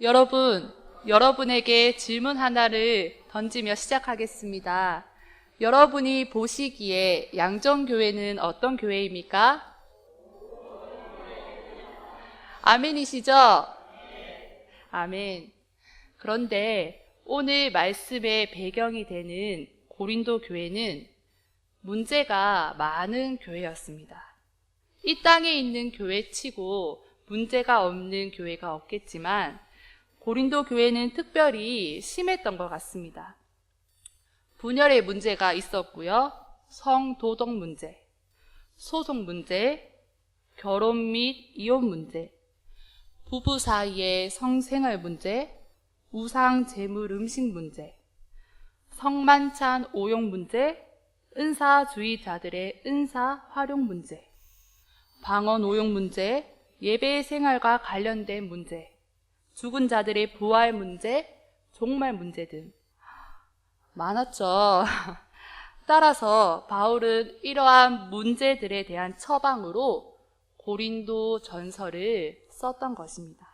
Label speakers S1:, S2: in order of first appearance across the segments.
S1: 여러분, 여러분에게 질문 하나를 던지며 시작하겠습니다. 여러분이 보시기에 양정교회는 어떤 교회입니까? 아멘이시죠? 아멘. 그런데 오늘 말씀의 배경이 되는 고린도 교회는 문제가 많은 교회였습니다. 이 땅에 있는 교회치고 문제가 없는 교회가 없겠지만 고린도 교회는 특별히 심했던 것 같습니다. 분열의 문제가 있었고요. 성도덕 문제, 소송 문제, 결혼 및 이혼 문제, 부부 사이의 성생활 문제, 우상 제물 음식 문제, 성만찬 오용 문제, 은사주의자들의 은사 활용 문제, 방언 오용 문제, 예배 생활과 관련된 문제, 죽은 자들의 부활 문제, 종말 문제 등 많았죠. 따라서 바울은 이러한 문제들에 대한 처방으로 고린도 전서를 썼던 것입니다.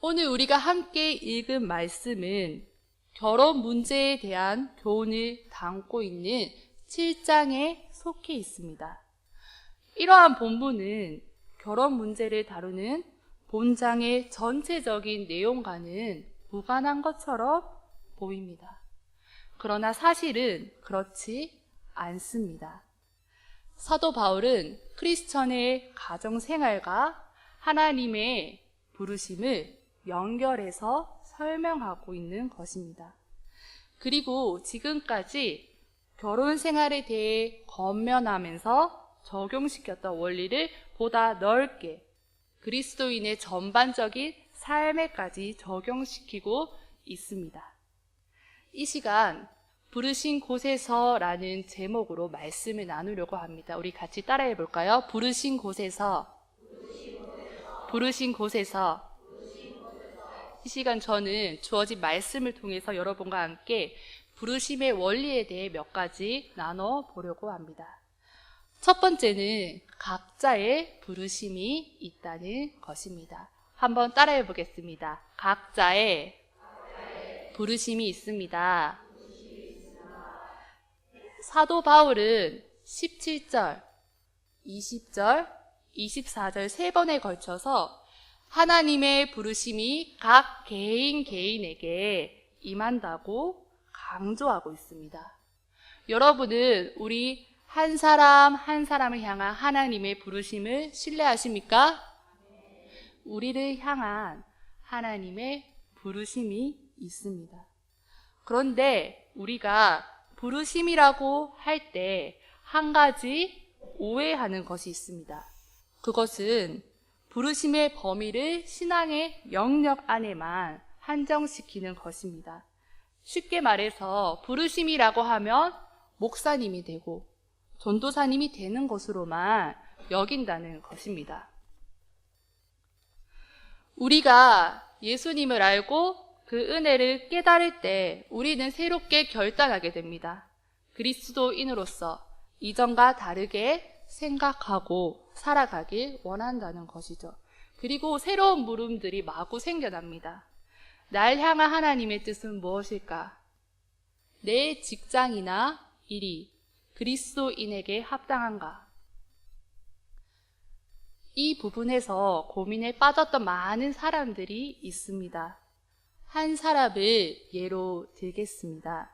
S1: 오늘 우리가 함께 읽은 말씀은 결혼 문제에 대한 교훈을 담고 있는 7장에 속해 있습니다. 이러한 본문은 결혼 문제를 다루는 본장의 전체적인 내용과는 무관한 것처럼 보입니다. 그러나 사실은 그렇지 않습니다. 사도 바울은 크리스천의 가정생활과 하나님의 부르심을 연결해서 설명하고 있는 것입니다. 그리고 지금까지 결혼 생활에 대해 권면하면서 적용시켰던 원리를 보다 넓게 그리스도인의 전반적인 삶에까지 적용시키고 있습니다. 이 시간 부르신 곳에서라는 제목으로 말씀을 나누려고 합니다. 우리 같이 따라해 볼까요? 부르신 곳에서, 부르신 곳에서. 이 시간 저는 주어진 말씀을 통해서 여러분과 함께 부르심의 원리에 대해 몇 가지 나눠보려고 합니다. 첫 번째는 각자의 부르심이 있다는 것입니다. 한번 따라해 보겠습니다. 각자의 부르심이 있습니다. 사도 바울은 17절, 20절, 24절 세 번에 걸쳐서 하나님의 부르심이 각 개인에게 임한다고 강조하고 있습니다. 여러분은 우리 한 사람 한 사람을 향한 하나님의 부르심을 신뢰하십니까? 우리를 향한 하나님의 부르심이 있습니다. 그런데 우리가 부르심이라고 할 때 한 가지 오해하는 것이 있습니다. 그것은 부르심의 범위를 신앙의 영역 안에만 한정시키는 것입니다. 쉽게 말해서 부르심이라고 하면 목사님이 되고 전도사님이 되는 것으로만 여긴다는 것입니다. 우리가 예수님을 알고 그 은혜를 깨달을 때 우리는 새롭게 결단하게 됩니다. 그리스도인으로서 이전과 다르게 생각하고 살아가길 원한다는 것이죠. 그리고 새로운 물음들이 마구 생겨납니다. 날 향한 하나님의 뜻은 무엇일까? 내 직장이나 일이 그리스도인에게 합당한가? 이 부분에서 고민에 빠졌던 많은 사람들이 있습니다. 한 사람을 예로 들겠습니다.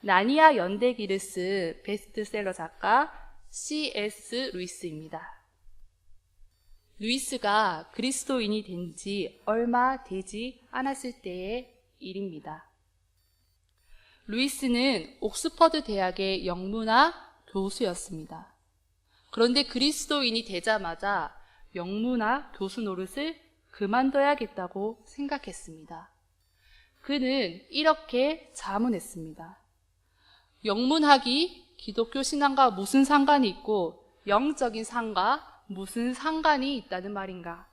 S1: 나니아 연대기를 쓴 베스트셀러 작가 C.S. 루이스입니다. 루이스가 그리스도인이 된 지 얼마 되지 않았을 때의 일입니다. 루이스는 옥스퍼드 대학의 영문학 교수였습니다. 그런데 그리스도인이 되자마자 영문학 교수 노릇을 그만둬야겠다고 생각했습니다. 그는 이렇게 자문했습니다. 영문학이 기독교 신앙과 무슨 상관이 있고 영적인 삶과 무슨 상관이 있다는 말인가?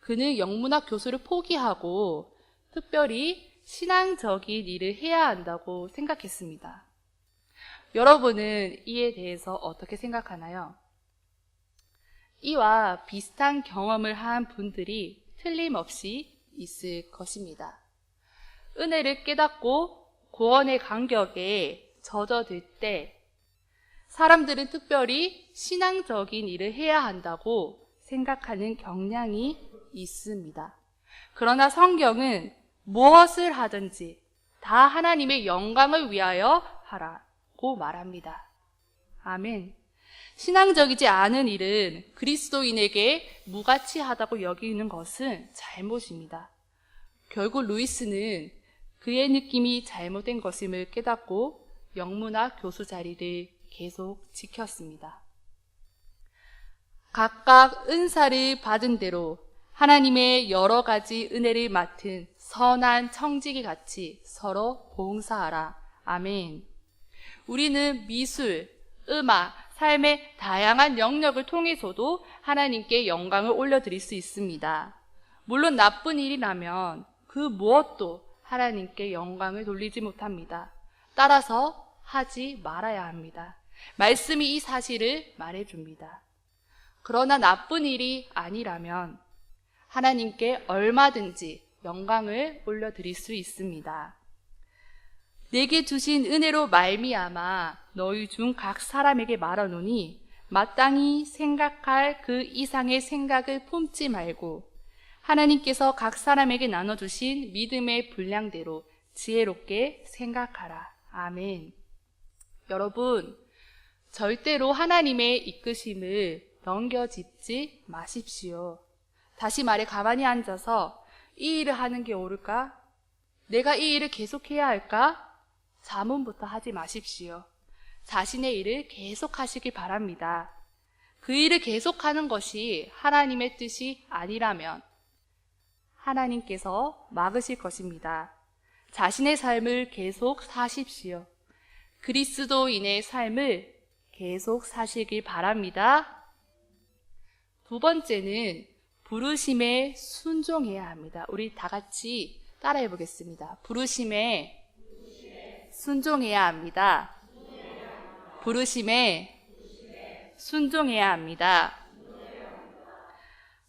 S1: 그는 영문학 교수를 포기하고 특별히 신앙적인 일을 해야 한다고 생각했습니다. 여러분은 이에 대해서 어떻게 생각하나요? 이와 비슷한 경험을 한 분들이 틀림없이 있을 것입니다. 은혜를 깨닫고 구원의 간격에 젖어들 때 사람들은 특별히 신앙적인 일을 해야 한다고 생각하는 경향이 있습니다. 그러나 성경은 무엇을 하든지 다 하나님의 영광을 위하여 하라고 말합니다. 아멘. 신앙적이지 않은 일은 그리스도인에게 무가치하다고 여기는 것은 잘못입니다. 결국 루이스는 그의 느낌이 잘못된 것임을 깨닫고 영문학 교수 자리를 계속 지켰습니다. 각각 은사를 받은 대로 하나님의 여러 가지 은혜를 맡은 선한 청지기 같이 서로 봉사하라. 아멘. 우리는 미술, 음악, 삶의 다양한 영역을 통해서도 하나님께 영광을 올려드릴 수 있습니다. 물론 나쁜 일이라면 그 무엇도 하나님께 영광을 돌리지 못합니다. 따라서 하지 말아야 합니다. 말씀이 이 사실을 말해줍니다. 그러나 나쁜 일이 아니라면 하나님께 얼마든지 영광을 올려드릴 수 있습니다. 내게 주신 은혜로 말미암아 너희 중 각 사람에게 말하노니 마땅히 생각할 그 이상의 생각을 품지 말고 하나님께서 각 사람에게 나눠주신 믿음의 분량대로 지혜롭게 생각하라. 아멘. 여러분, 절대로 하나님의 이끄심을 넘겨짚지 마십시오. 다시 말해 가만히 앉아서 이 일을 하는 게 옳을까? 내가 이 일을 계속해야 할까? 자문부터 하지 마십시오. 자신의 일을 계속하시기 바랍니다. 그 일을 계속하는 것이 하나님의 뜻이 아니라면 하나님께서 막으실 것입니다. 자신의 삶을 계속 사십시오. 그리스도인의 삶을 계속 사시길 바랍니다. 두 번째는 부르심에 순종해야 합니다. 우리 다 같이 따라해 보겠습니다. 부르심에 순종해야 합니다. 부르심에 순종해야 합니다.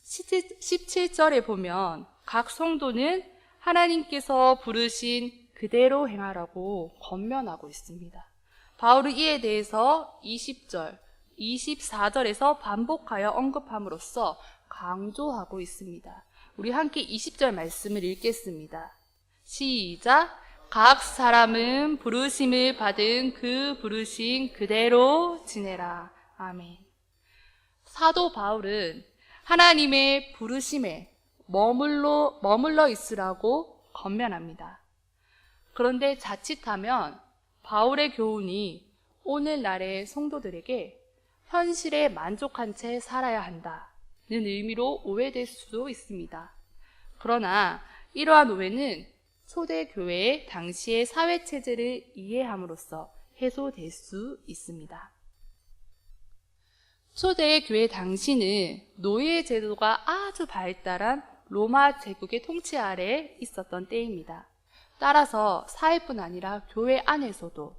S1: 17절에 보면 각 성도는 하나님께서 부르신 그대로 행하라고 권면하고 있습니다. 바울은 이에 대해서 20절, 24절에서 반복하여 언급함으로써 강조하고 있습니다. 우리 함께 20절 말씀을 읽겠습니다. 시작! 각 사람은 부르심을 받은 그 부르심 그대로 지내라. 아멘. 사도 바울은 하나님의 부르심에 머물러 있으라고 권면합니다. 그런데 자칫하면 바울의 교훈이 오늘날의 성도들에게 현실에 만족한 채 살아야 한다는 의미로 오해될 수도 있습니다. 그러나 이러한 오해는 초대교회의 당시의 사회체제를 이해함으로써 해소될 수 있습니다. 초대교회 당시는 노예 제도가 아주 발달한 로마 제국의 통치 아래 있었던 때입니다. 따라서 사회뿐 아니라 교회 안에서도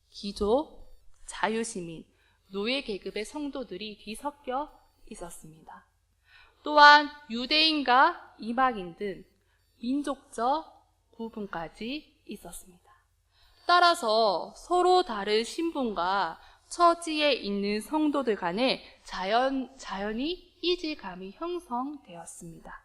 S1: 기족, 자유시민, 노예 계급의 성도들이 뒤섞여 있었습니다. 또한 유대인과 이방인 등 민족적 구분까지 있었습니다. 따라서 서로 다른 신분과 처지에 있는 성도들 간에 자연히 이질감이 형성되었습니다.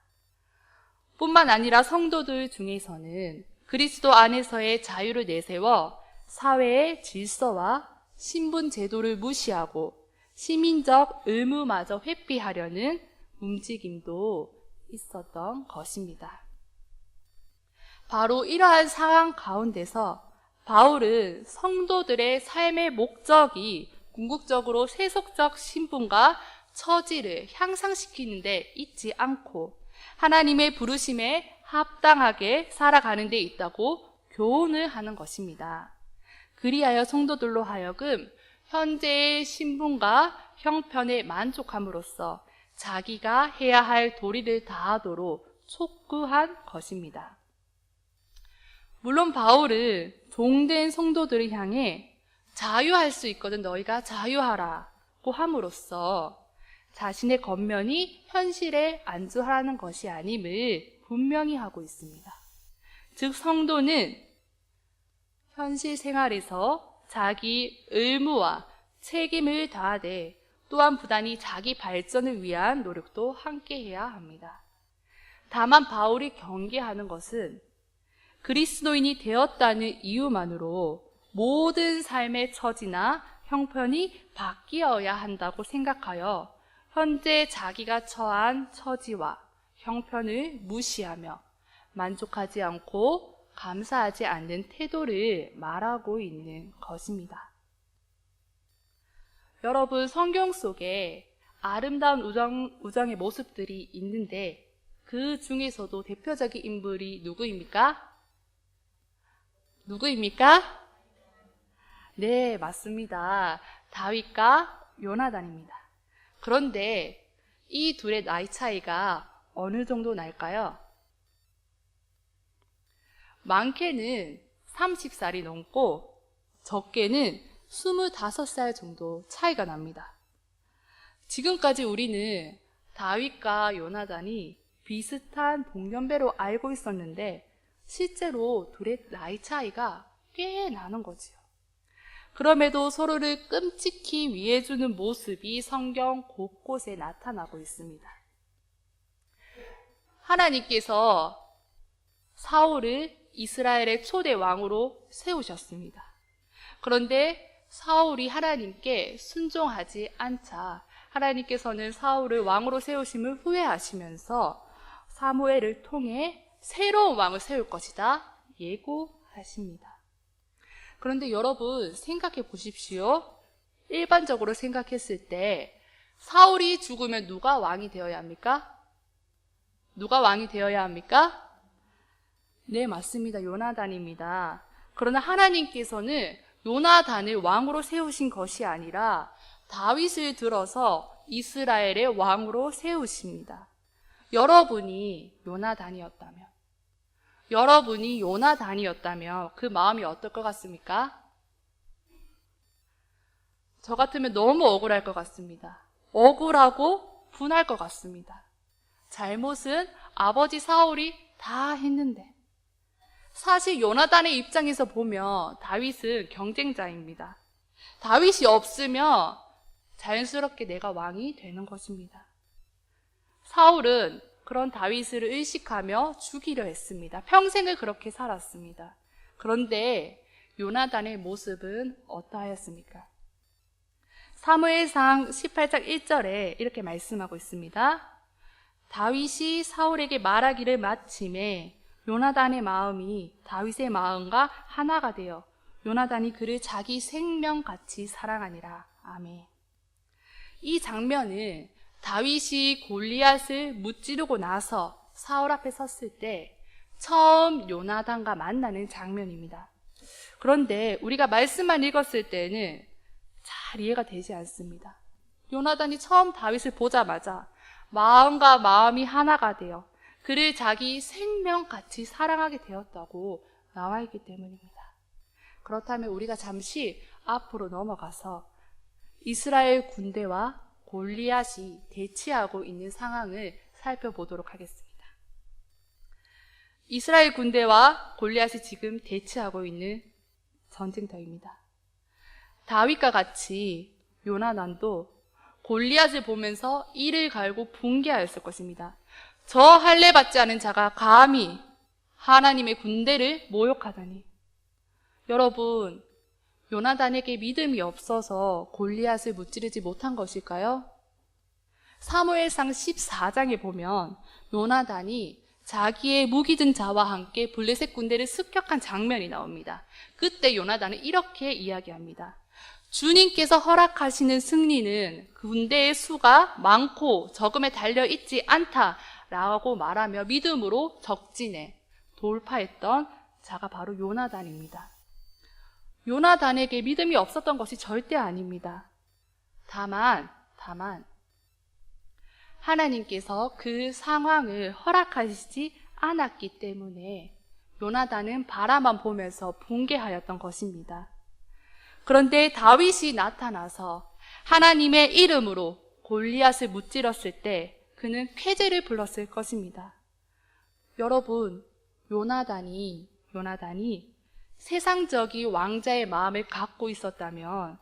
S1: 뿐만 아니라 성도들 중에서는 그리스도 안에서의 자유를 내세워 사회의 질서와 신분 제도를 무시하고 시민적 의무마저 회피하려는 움직임도 있었던 것입니다. 바로 이러한 상황 가운데서 바울은 성도들의 삶의 목적이 궁극적으로 세속적 신분과 처지를 향상시키는 데 있지 않고 하나님의 부르심에 합당하게 살아가는 데 있다고 교훈을 하는 것입니다. 그리하여 성도들로 하여금 현재의 신분과 형편에 만족함으로써 자기가 해야 할 도리를 다하도록 촉구한 것입니다. 물론 바울은 종된 성도들을 향해 자유할 수 있거든 너희가 자유하라고 함으로써 자신의 겉면이 현실에 안주하라는 것이 아님을 분명히 하고 있습니다. 즉 성도는 현실 생활에서 자기 의무와 책임을 다하되 또한 부단히 자기 발전을 위한 노력도 함께 해야 합니다. 다만 바울이 경계하는 것은 그리스도인이 되었다는 이유만으로 모든 삶의 처지나 형편이 바뀌어야 한다고 생각하여 현재 자기가 처한 처지와 형편을 무시하며 만족하지 않고 감사하지 않는 태도를 말하고 있는 것입니다. 여러분, 성경 속에 아름다운 우정의 모습들이 있는데 그 중에서도 대표적인 인물이 누구입니까? 누구입니까? 네, 맞습니다. 다윗과 요나단입니다. 그런데 이 둘의 나이 차이가 어느 정도 날까요? 많게는 30살이 넘고 적게는 25살 정도 차이가 납니다. 지금까지 우리는 다윗과 요나단이 비슷한 동년배로 알고 있었는데 실제로 둘의 나이 차이가 꽤 나는 거지요. 그럼에도 서로를 끔찍히 위해주는 모습이 성경 곳곳에 나타나고 있습니다. 하나님께서 사울을 이스라엘의 초대 왕으로 세우셨습니다. 그런데 사울이 하나님께 순종하지 않자 하나님께서는 사울을 왕으로 세우심을 후회하시면서 사무엘을 통해 새로운 왕을 세울 것이다 예고하십니다. 그런데 여러분 생각해 보십시오. 일반적으로 생각했을 때 사울이 죽으면 누가 왕이 되어야 합니까? 누가 왕이 되어야 합니까? 네, 맞습니다. 요나단입니다. 그러나 하나님께서는 요나단을 왕으로 세우신 것이 아니라 다윗을 들어서 이스라엘의 왕으로 세우십니다. 여러분이 요나단이었다면 그 마음이 어떨 것 같습니까? 저 같으면 너무 억울할 것 같습니다. 억울하고 분할 것 같습니다. 잘못은 아버지 사울이 다 했는데 사실 요나단의 입장에서 보면 다윗은 경쟁자입니다. 다윗이 없으면 자연스럽게 내가 왕이 되는 것입니다. 사울은 그런 다윗을 의식하며 죽이려 했습니다. 평생을 그렇게 살았습니다. 그런데 요나단의 모습은 어떠하였습니까? 사무엘상 18장 1절에 이렇게 말씀하고 있습니다. 다윗이 사울에게 말하기를 마침에 요나단의 마음이 다윗의 마음과 하나가 되어 요나단이 그를 자기 생명같이 사랑하니라. 아멘. 이 장면은 다윗이 골리앗을 무찌르고 나서 사울 앞에 섰을 때 처음 요나단과 만나는 장면입니다. 그런데 우리가 말씀만 읽었을 때는 잘 이해가 되지 않습니다. 요나단이 처음 다윗을 보자마자 마음과 마음이 하나가 되어 그를 자기 생명같이 사랑하게 되었다고 나와 있기 때문입니다. 그렇다면 우리가 잠시 앞으로 넘어가서 이스라엘 군대와 골리앗이 대치하고 있는 상황을 살펴보도록 하겠습니다. 이스라엘 군대와 골리앗이 지금 대치하고 있는 전쟁터입니다. 다윗과 같이 요나단도 골리앗을 보면서 이를 갈고 붕괴하였을 것입니다. 저 할례 받지 않은 자가 감히 하나님의 군대를 모욕하다니. 여러분, 요나단에게 믿음이 없어서 골리앗을 무찌르지 못한 것일까요? 사무엘상 14장에 보면 요나단이 자기의 무기 든 자와 함께 블레셋 군대를 습격한 장면이 나옵니다. 그때 요나단은 이렇게 이야기합니다. 주님께서 허락하시는 승리는 군대의 수가 많고 적음에 달려있지 않다라고 말하며 믿음으로 적진에 돌파했던 자가 바로 요나단입니다. 요나단에게 믿음이 없었던 것이 절대 아닙니다. 다만 하나님께서 그 상황을 허락하시지 않았기 때문에 요나단은 바라만 보면서 붕괴하였던 것입니다. 그런데 다윗이 나타나서 하나님의 이름으로 골리앗을 무찔렀을 때 그는 쾌재를 불렀을 것입니다. 여러분, 요나단이 세상적인 왕자의 마음을 갖고 있었다면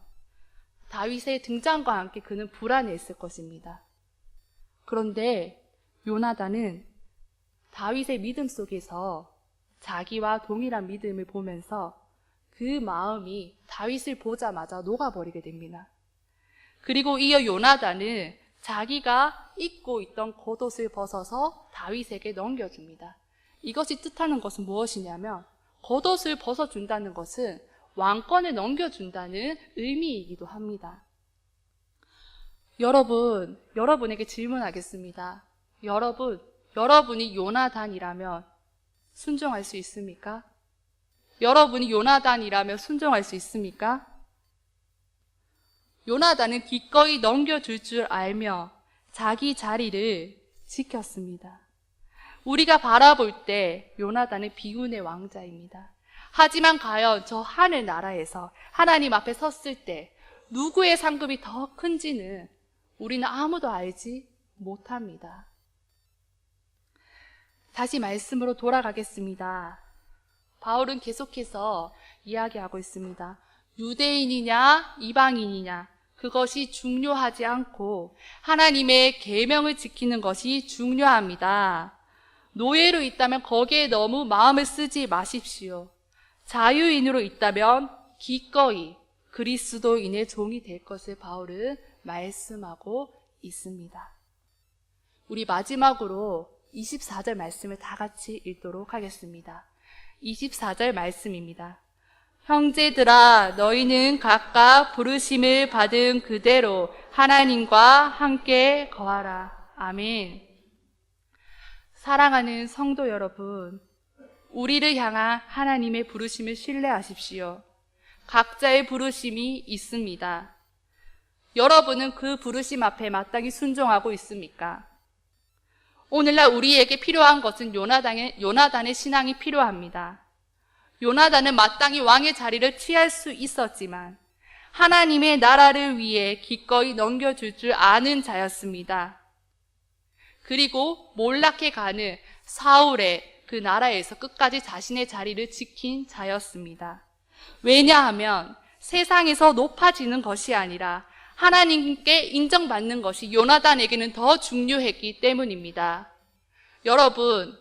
S1: 다윗의 등장과 함께 그는 불안해했을 것입니다. 그런데 요나단은 다윗의 믿음 속에서 자기와 동일한 믿음을 보면서 그 마음이 다윗을 보자마자 녹아버리게 됩니다. 그리고 이어 요나단은 자기가 입고 있던 겉옷을 벗어서 다윗에게 넘겨줍니다. 이것이 뜻하는 것은 무엇이냐면 겉옷을 벗어준다는 것은 왕권을 넘겨준다는 의미이기도 합니다. 여러분에게 질문하겠습니다. 여러분이 요나단이라면 순종할 수 있습니까? 여러분이 요나단이라면 순종할 수 있습니까? 요나단은 기꺼이 넘겨줄 줄 알며 자기 자리를 지켰습니다. 우리가 바라볼 때 요나단은 비운의 왕자입니다. 하지만 과연 저 하늘 나라에서 하나님 앞에 섰을 때 누구의 상급이 더 큰지는 우리는 아무도 알지 못합니다. 다시 말씀으로 돌아가겠습니다. 바울은 계속해서 이야기하고 있습니다. 유대인이냐 이방인이냐 그것이 중요하지 않고 하나님의 계명을 지키는 것이 중요합니다. 노예로 있다면 거기에 너무 마음을 쓰지 마십시오. 자유인으로 있다면 기꺼이 그리스도인의 종이 될 것을 바울은 말씀하고 있습니다. 우리 마지막으로 24절 말씀을 다 같이 읽도록 하겠습니다. 24절 말씀입니다. 형제들아 너희는 각각 부르심을 받은 그대로 하나님과 함께 거하라. 아멘. 사랑하는 성도 여러분, 우리를 향한 하나님의 부르심을 신뢰하십시오. 각자의 부르심이 있습니다. 여러분은 그 부르심 앞에 마땅히 순종하고 있습니까? 오늘날 우리에게 필요한 것은 요나단의 신앙이 필요합니다. 요나단은 마땅히 왕의 자리를 취할 수 있었지만 하나님의 나라를 위해 기꺼이 넘겨줄 줄 아는 자였습니다. 그리고 몰락해 가는 사울의 그 나라에서 끝까지 자신의 자리를 지킨 자였습니다. 왜냐하면 세상에서 높아지는 것이 아니라 하나님께 인정받는 것이 요나단에게는 더 중요했기 때문입니다. 여러분,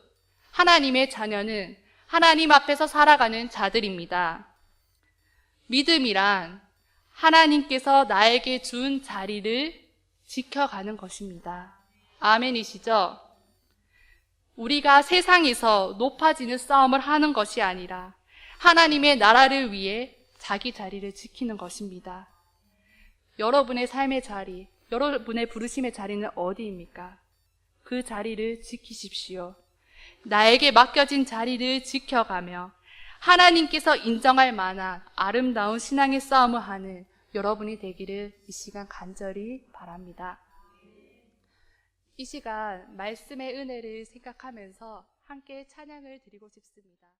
S1: 하나님의 자녀는 하나님 앞에서 살아가는 자들입니다. 믿음이란 하나님께서 나에게 준 자리를 지켜가는 것입니다. 아멘이시죠? 우리가 세상에서 높아지는 싸움을 하는 것이 아니라 하나님의 나라를 위해 자기 자리를 지키는 것입니다. 여러분의 삶의 자리, 여러분의 부르심의 자리는 어디입니까? 그 자리를 지키십시오. 나에게 맡겨진 자리를 지켜가며 하나님께서 인정할 만한 아름다운 신앙의 싸움을 하는 여러분이 되기를 이 시간 간절히 바랍니다. 이 시간 말씀의 은혜를 생각하면서 함께 찬양을 드리고 싶습니다.